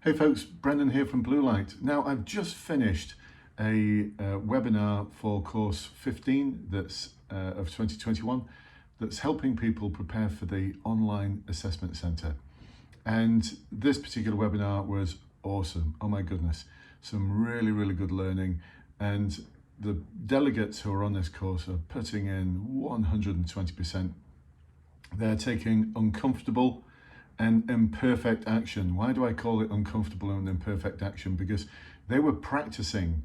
Hey folks, Brendan here from Bluelight. Now I've just finished a webinar for course 15 that's of 2021 that's helping people prepare for the online assessment centre. And this particular webinar was awesome. Oh my goodness, some really good learning, and the delegates who are on this course are putting in 120%. They're taking uncomfortable and imperfect action. Why do I call it uncomfortable and imperfect action? Because they were practicing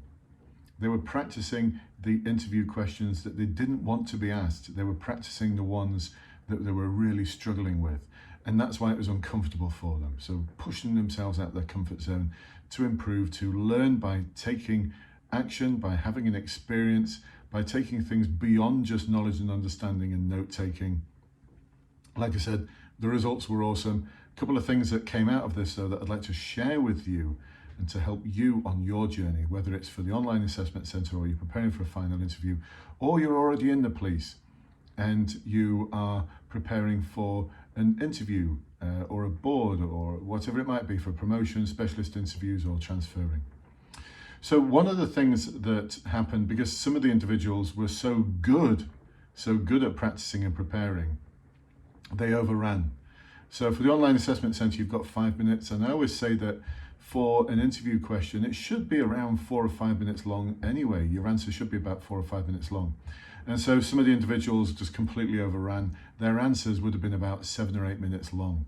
the interview questions that they didn't want to be asked. They were practicing the ones that they were really struggling with. And that's why it was uncomfortable for them. So pushing themselves out of their comfort zone to improve, to learn by taking action, by having an experience, by taking things beyond just knowledge and understanding and note-taking. Like I said, the results were awesome. A couple of things that came out of this though that I'd like to share with you and to help you on your journey, whether it's for the online assessment centre or you're preparing for a final interview, or you're already in the police and you are preparing for an interview or a board or whatever it might be for promotion, specialist interviews or transferring. So one of the things that happened, because some of the individuals were so good at practicing and preparing, they overran. So for the online assessment centre, you've got 5 minutes, and I always say that for an interview question, it should be around 4 or 5 minutes long anyway. Your answer should be about 4 or 5 minutes long. And so some of the individuals just completely overran. Their answers would have been about 7 or 8 minutes long.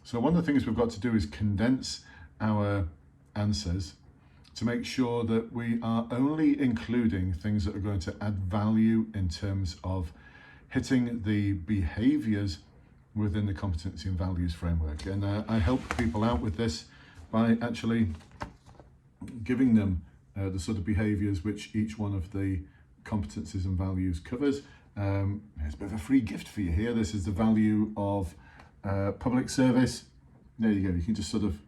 So one of the things we've got to do is condense our answers to make sure that we are only including things that are going to add value in terms of hitting the behaviours within the competency and values framework. And I help people out with this by actually giving them the sort of behaviours which each one of the competencies and values covers. There's a bit of a free gift for you here. This is the value of public service. There you go. You can just sort of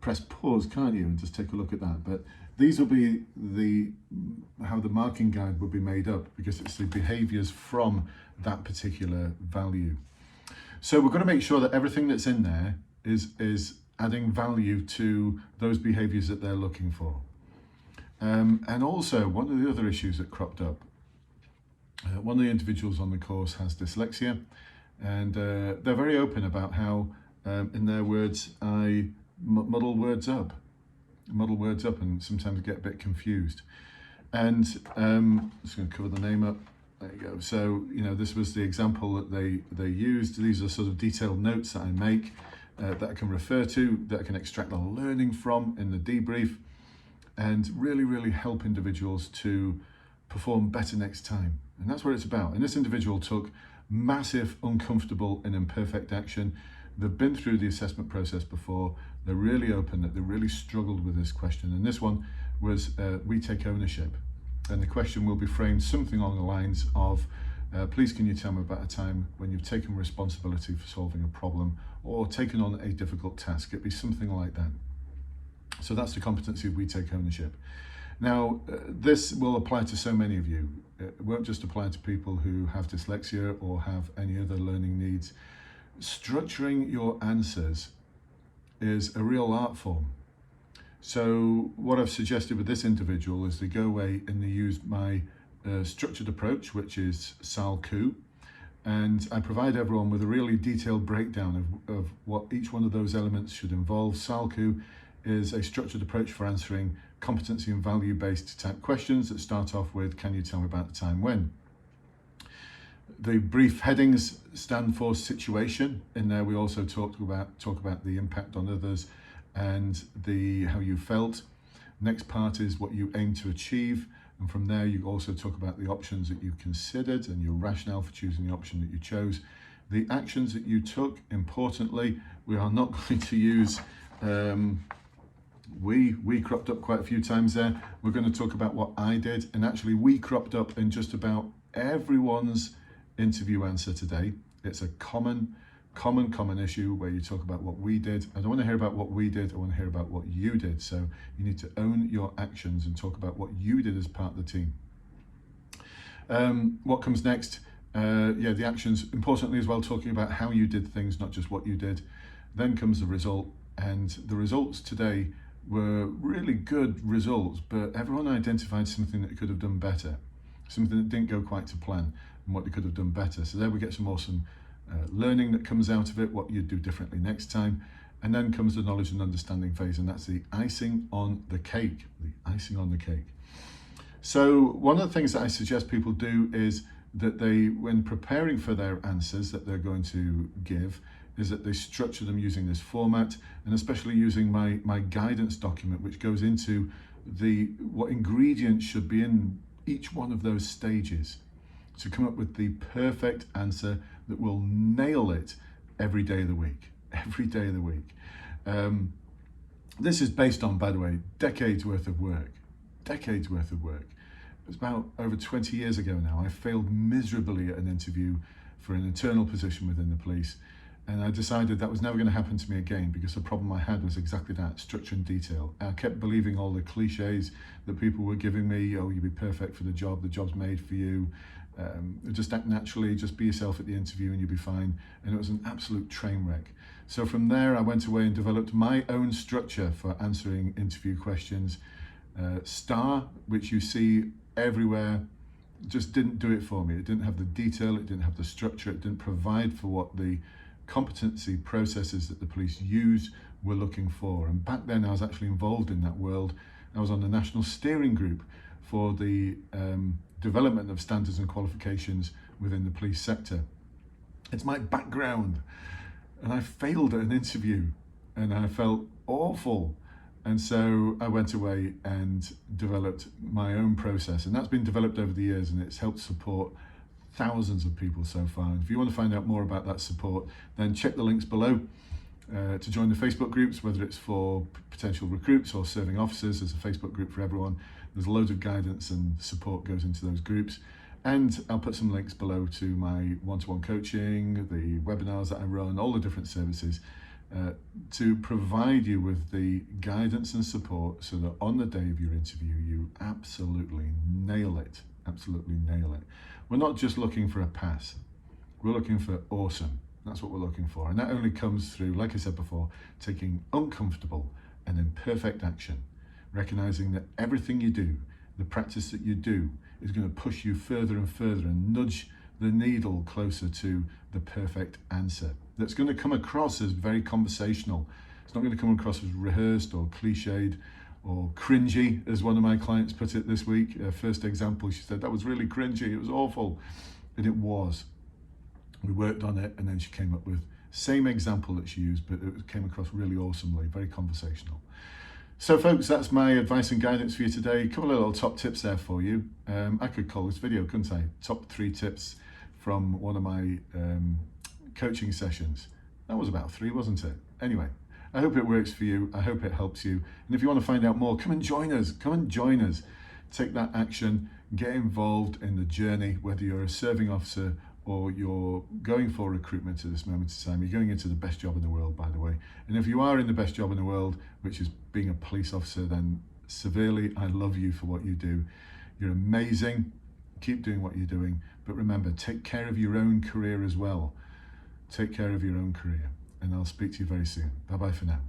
press pause, can't you, and just take a look at that. But these will be how the marking guide will be made up, because it's the behaviours from that particular value. So we're going to make sure that everything that's in there is adding value to those behaviours that they're looking for. And also, one of the other issues that cropped up, one of the individuals on the course has dyslexia, and they're very open about how, in their words, I muddle words up and sometimes get a bit confused. And I'm just going to cover the name up. There you go. So, you know, this was the example that they used. These are sort of detailed notes that I make that I can refer to, that I can extract the learning from in the debrief, and really help individuals to perform better next time. And that's what it's about. And this individual took massive, uncomfortable and imperfect action. They've been through the assessment process before. They're really open that they really struggled with this question. And this one was, we take ownership. And the question will be framed something along the lines of, please can you tell me about a time when you've taken responsibility for solving a problem or taken on a difficult task? It'd be something like that. So that's the competency of we take ownership. Now, this will apply to so many of you. It won't just apply to people who have dyslexia or have any other learning needs. Structuring your answers is a real art form. So what I've suggested with this individual is they go away and they use my structured approach, which is SALCU, and I provide everyone with a really detailed breakdown of what each one of those elements should involve. SALCU is a structured approach for answering competency and value-based type questions that start off with, can you tell me about the time when? The brief headings stand for situation. In there we also talk about the impact on others and how you felt. Next part is what you aim to achieve, and from there you also talk about the options that you considered and your rationale for choosing the option that you chose. The actions that you took, importantly, we are not going to use we cropped up quite a few times there. We're going to talk about what I did, and actually we cropped up in just about everyone's interview answer today. It's a common issue where you talk about what we did. I don't want to hear about what we did, I want to hear about what you did. So you need to own your actions and talk about what you did as part of the team. What comes next? Yeah, the actions, importantly as well, talking about how you did things, not just what you did. Then comes the result, And the results today were really good results, but everyone identified something that they could have done better, something that didn't go quite to plan, and what they could have done better. So there we get some awesome learning that comes out of it, what you'd do differently next time. And then comes the knowledge and understanding phase, and that's the icing on the cake, the icing on the cake. So one of the things that I suggest people do is that they, when preparing for their answers that they're going to give, is that they structure them using this format, and especially using my guidance document, which goes into what ingredients should be in each one of those stages to come up with the perfect answer that will nail it every day of the week. Every day of the week. This is based on, by the way, decades worth of work. Decades worth of work. It's about over 20 years ago now. I failed miserably at an interview for an internal position within the police, and I decided that was never going to happen to me again, because the problem I had was exactly that, structure and detail. I kept believing all the cliches that people were giving me. Oh, you'd be perfect for the job's made for you. Just act naturally, just be yourself at the interview and you'll be fine. And it was an absolute train wreck. So from there, I went away and developed my own structure for answering interview questions. STAR, which you see everywhere, just didn't do it for me. It didn't have the detail, it didn't have the structure, it didn't provide for what the competency processes that the police use were looking for. And back then I was actually involved in that world. I was on the national steering group for the development of standards and qualifications within the police sector. It's my background, and I failed at an interview and I felt awful. And so I went away and developed my own process, and that's been developed over the years, and it's helped support thousands of people so far. And if you want to find out more about that support, then check the links below to join the Facebook groups, whether it's for potential recruits or serving officers. There's a Facebook group for everyone. There's loads of guidance and support goes into those groups. And I'll put some links below to my one-to-one coaching, the webinars that I run, all the different services to provide you with the guidance and support so that on the day of your interview, you absolutely nail it. Absolutely nail it. We're not just looking for a pass. We're looking for awesome. That's what we're looking for. And that only comes through, like I said before, taking uncomfortable and imperfect action, recognizing that everything you do, the practice that you do, is going to push you further and further and nudge the needle closer to the perfect answer. That's going to come across as very conversational. It's not going to come across as rehearsed or cliched or cringy, as one of my clients put it this week. First example, she said, that was really cringy, it was awful. And it was. We worked on it, and then she came up with same example that she used, but it came across really awesomely, very conversational. So folks, that's my advice and guidance for you today. A couple of little top tips there for you. I could call this video, couldn't I? Top 3 tips from one of my coaching sessions. That was about 3, wasn't it? Anyway, I hope it works for you. I hope it helps you. And if you want to find out more, come and join us. Come and join us. Take that action. Get involved in the journey, whether you're a serving officer or you're going for recruitment at this moment in time. You're going into the best job in the world, by the way. And if you are in the best job in the world, which is being a police officer, then severely, I love you for what you do. You're amazing. Keep doing what you're doing. But remember, take care of your own career as well. Take care of your own career. And I'll speak to you very soon. Bye-bye for now.